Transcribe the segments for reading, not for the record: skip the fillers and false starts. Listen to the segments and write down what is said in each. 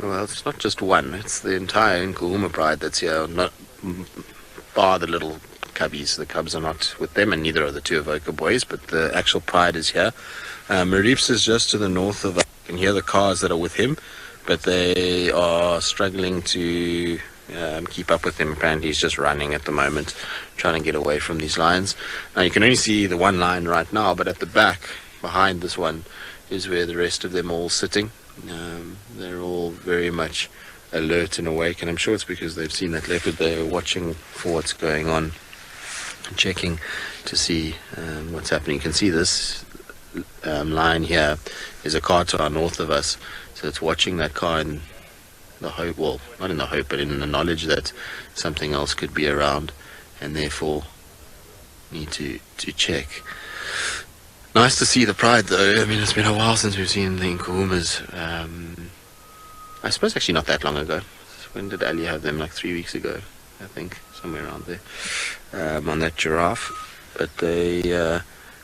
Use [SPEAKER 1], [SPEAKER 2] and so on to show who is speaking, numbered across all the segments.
[SPEAKER 1] Well, it's not just one. It's the entire Nkuhumas pride that's here. Not bar the little cubbies. The cubs are not with them, and neither are the two Avoca boys. But the actual pride is here. Maribye is just to the north of us. You can hear the cars that are with him, but they are struggling to keep up with him. Apparently, he's just running at the moment, trying to get away from these lions. Now, you can only see the one lion right now, but at the back, behind this one, is where the rest of them are all sitting. They're all very much alert and awake, and I'm sure it's because they've seen that leopard. They're watching for what's going on, checking to see what's happening. You can see this line here is a car to our north of us, so it's watching that car in the hope, well, not in the hope, but in the knowledge that something else could be around, and therefore need to check. Nice to see the pride, though. I mean, it's been a while since we've seen the Nkuhumas. I suppose actually not that long ago. When did Ali have them? Like 3 weeks ago, I think, somewhere around there, on that giraffe. But they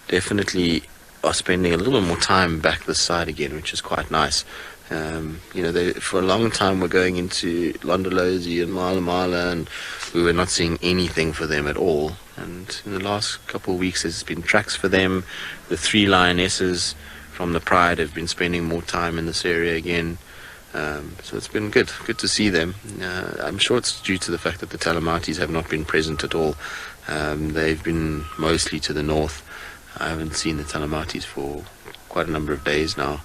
[SPEAKER 1] definitely are spending a little bit more time back this side again, which is quite nice. They for a long time were going into Londolozi and Mala Mala, and we were not seeing anything for them at all. And in the last couple of weeks, there's been tracks for them. The 3 lionesses from the pride have been spending more time in this area again. So it's been good to see them. I'm sure it's due to the fact that the Talamatis have not been present at all. They've been mostly to the north. I haven't seen the Talamatis for quite a number of days now,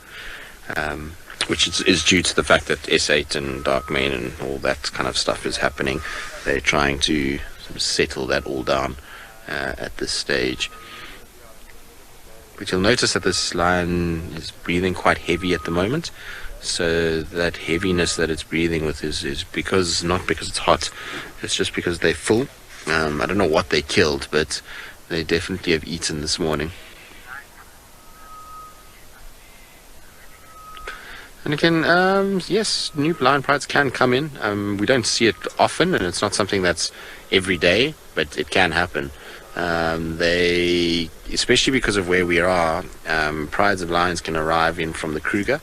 [SPEAKER 1] which is due to the fact that Sept and Dark Main and all that kind of stuff is happening. They're trying to sort of settle that all down at this stage. But you'll notice that this lion is breathing quite heavy at the moment. So that heaviness that it's breathing with is because, not because it's hot, it's just because they're full. I don't know what they killed, but they definitely have eaten this morning. And again, yes, new blind prides can come in. We don't see it often, and it's not something that's every day, but it can happen. They, especially because of where we are, prides of lions can arrive in from the Kruger.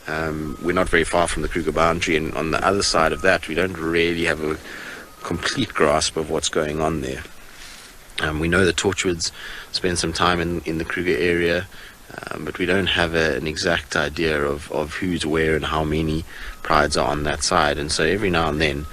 [SPEAKER 1] We're not very far from the Kruger boundary, and on the other side of that, we don't really have a complete grasp of what's going on there. We know the Torchwoods spend some time in the Kruger area, but we don't have an exact idea of who's where and how many prides are on that side. And so every now and then,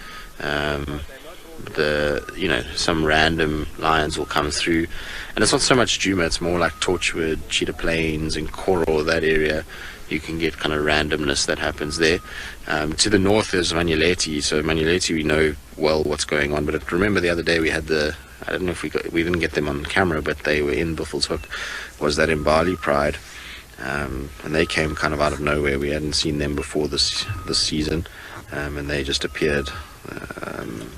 [SPEAKER 1] some random lions will come through, and it's not so much Djuma, it's more like Torchwood, Cheetah Plains, and Koro, that area. You can get kind of randomness that happens there. To the north is Manuleti, so Manuleti we know well what's going on. But remember the other day we had I don't know if we didn't get them on camera, but they were in Buffelshoek, was that Mbali pride. And they came kind of out of nowhere. We hadn't seen them before this season, and they just appeared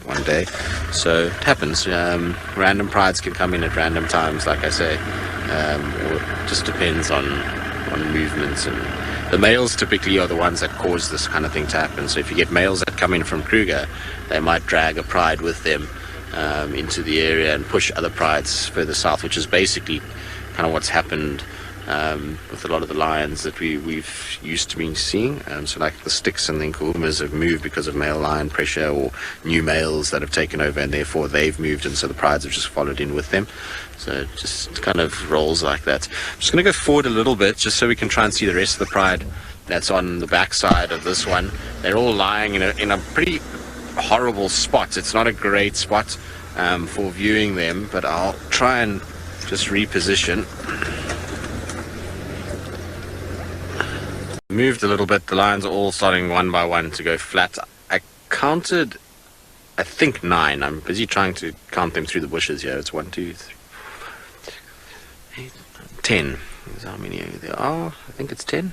[SPEAKER 1] one day. So it happens. Random prides can come in at random times, like I say, or it just depends on movements. And the males typically are the ones that cause this kind of thing to happen. So if you get males that come in from Kruger, they might drag a pride with them into the area and push other prides further south, which is basically kind of what's happened with a lot of the lions that we've used to be seeing. So like the Sticks and the Nkuhumas have moved because of male lion pressure, or new males that have taken over, and therefore they've moved, and so the prides have just followed in with them. So it just kind of rolls like that. I'm just going to go forward a little bit just so we can try and see the rest of the pride that's on the back side of this one. They're all lying in a pretty horrible spot. It's not a great spot for viewing them, but I'll try and just reposition. Moved a little bit. The lions are all starting one by one to go flat. I counted, I think 9. I'm busy trying to count them through the bushes here. It's 1, 2, 3, 8, 10. Is how many there are. I think it's 10.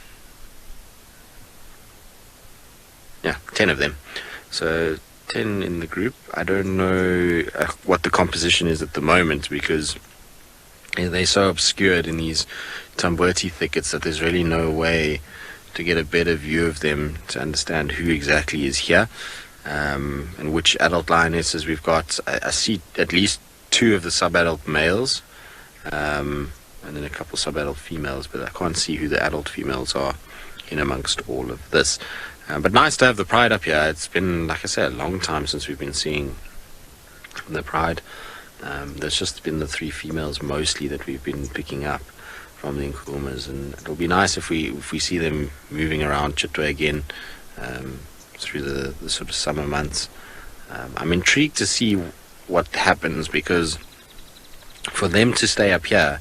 [SPEAKER 1] Yeah, 10 of them. So 10 in the group. I don't know what the composition is at the moment, because they're so obscured in these Tamboti thickets that there's really no way to get a better view of them to understand who exactly is here, and which adult lionesses we've got. I see at least 2 of the sub-adult males, and then a couple sub-adult females, but I can't see who the adult females are in amongst all of this. But nice to have the pride up here. It's been, like I said, a long time since we've been seeing the pride. There's just been the 3 females mostly that we've been picking up from the Nkuhumas, and it'll be nice if we see them moving around Chitwa again through the sort of summer months. I'm intrigued to see what happens, because for them to stay up here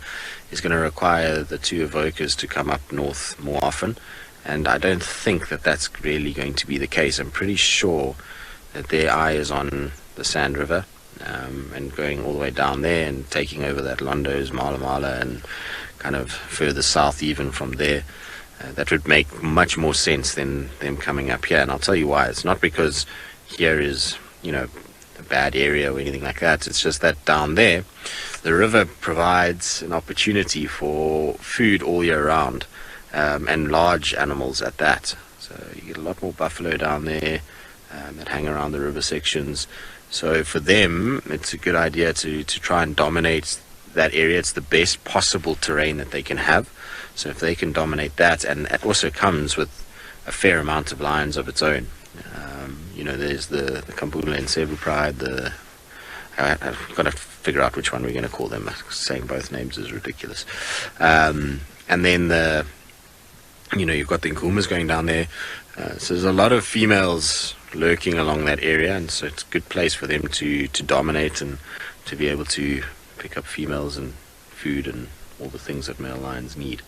[SPEAKER 1] is going to require the 2 evokers to come up north more often, and I don't think that that's really going to be the case. I'm pretty sure that their eye is on the Sand River, and going all the way down there and taking over that Londo's, Mala Mala, and kind of further south even from there. That would make much more sense than them coming up here, and I'll tell you why. It's not because here is, a bad area or anything like that. It's just that down there, the river provides an opportunity for food all year round, and large animals at that. So you get a lot more buffalo down there that hang around the river sections. So for them, it's a good idea to try and dominate that area. It's the best possible terrain that they can have. So if they can dominate that, and it also comes with a fair amount of lions of its own. There's the Kambula and Sept pride. I've got to figure out which one we're going to call them. Saying both names is ridiculous. And then you've got the Nkuhumas going down there. So there's a lot of females lurking along that area, and so it's a good place for them to dominate and to be able to pick up females and food and all the things that male lions need.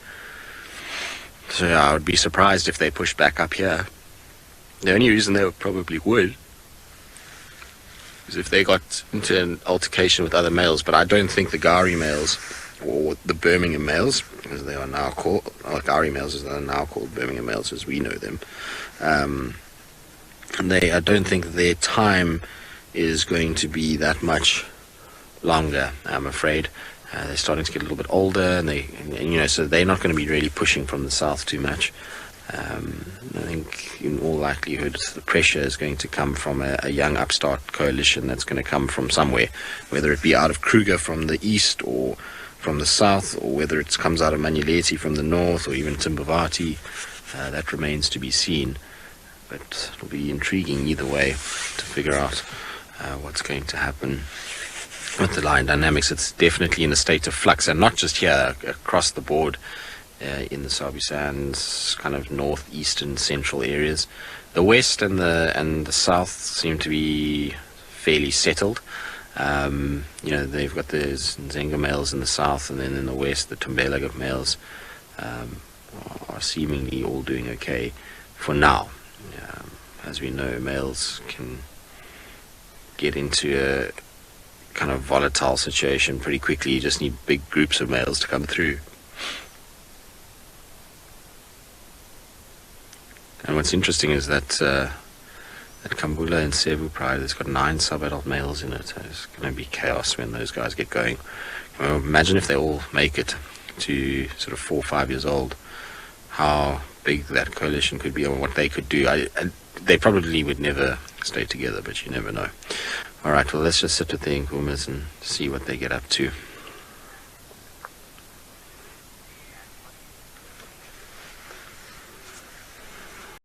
[SPEAKER 1] So I would be surprised if they push back up here. The only reason they probably would is if they got into an altercation with other males, but I don't think the Gari males or the Birmingham males, as they are now called, or Gari males as they are now called, Birmingham males as we know them, I don't think their time is going to be that much longer, I'm afraid. They're starting to get a little bit older, and so they're not going to be really pushing from the south too much. I think in all likelihood the pressure is going to come from a young upstart coalition that's going to come from somewhere, whether it be out of Kruger from the east or from the south, or whether it comes out of Manyuleti from the north, or even Timbavati. That remains to be seen, but it'll be intriguing either way to figure out what's going to happen with the lion dynamics. It's definitely in a state of flux, and not just here, across the board. In the Sabi Sands, kind of northeastern central areas. The west and the south seem to be fairly settled. They've got the Nzenga males in the south, and then in the west the Tumbelaga males are seemingly all doing okay for now. As we know, males can get into a kind of volatile situation pretty quickly. You just need big groups of males to come through. And what's interesting is that Kambula and Sept pride has got 9 sub-adult males in it. It's going to be chaos when those guys get going. Imagine if they all make it to sort of 4 or 5 years old, how big that coalition could be and what they could do. They probably would never stay together, but you never know. All right, well, let's just sit with the Nkuhumas and see what they get up to.